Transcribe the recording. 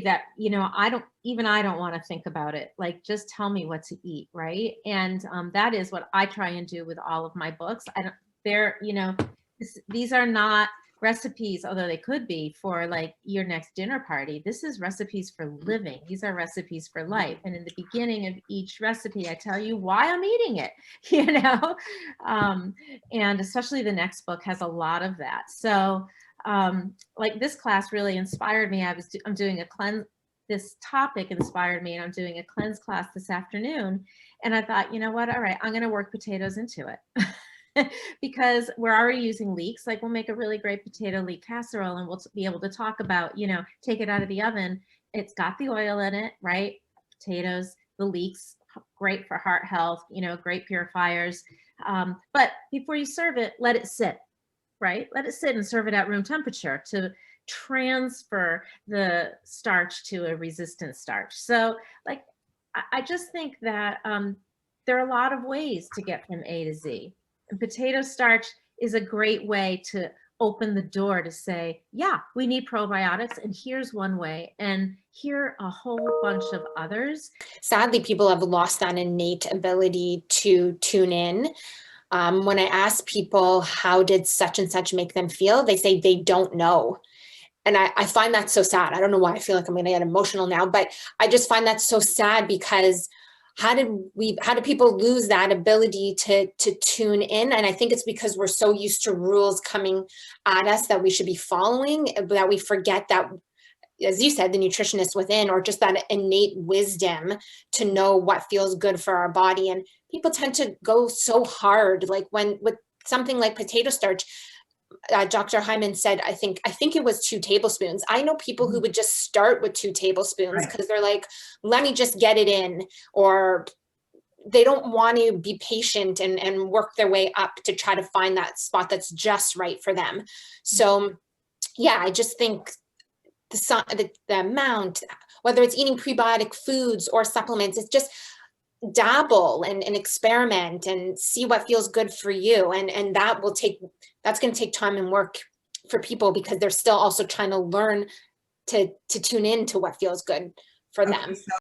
that, I don't want to think about it. Like, just tell me what to eat. Right. And that is what I try and do with all of my books. These are not recipes, although they could be for like your next dinner party. This is recipes for living. These are recipes for life. And in the beginning of each recipe, I tell you why I'm eating it, and especially the next book has a lot of that. So like this class really inspired me. I'm doing a cleanse. This topic inspired me, and I'm doing a cleanse class this afternoon. And I thought, you know what? All right, I'm going to work potatoes into it. Because we're already using leeks. Like, we'll make a really great potato leek casserole, and we'll be able to talk about, take it out of the oven. It's got the oil in it, right? Potatoes, the leeks, great for heart health, great purifiers. But before you serve it, let it sit, right? Let it sit and serve it at room temperature to transfer the starch to a resistant starch. So like, I just think that there are a lot of ways to get from A to Z. And potato starch is a great way to open the door to say, yeah, we need probiotics, and here's one way, and here are a whole bunch of others. Sadly, people have lost that innate ability to tune in. When I ask people, how did such and such make them feel? They say they don't know. And I find that so sad. I don't know why I feel like I'm going to get emotional now, but I just find that so sad, because how did people lose that ability to tune in? And I think it's because we're so used to rules coming at us that we should be following, that we forget that, as you said, the nutritionist within, or just that innate wisdom to know what feels good for our body. And people tend to go so hard, like with something like potato starch. Dr. Hyman said, I think it was 2 tablespoons. I know people who would just start with 2 tablespoons because they're like, let me just get it in, or they don't want to be patient and work their way up to try to find that spot that's just right for them. So yeah, I just think the amount, whether it's eating prebiotic foods or supplements, it's just dabble and experiment and see what feels good for you. And that's going to take time and work for people, because they're still also trying to learn to tune in to what feels good for them.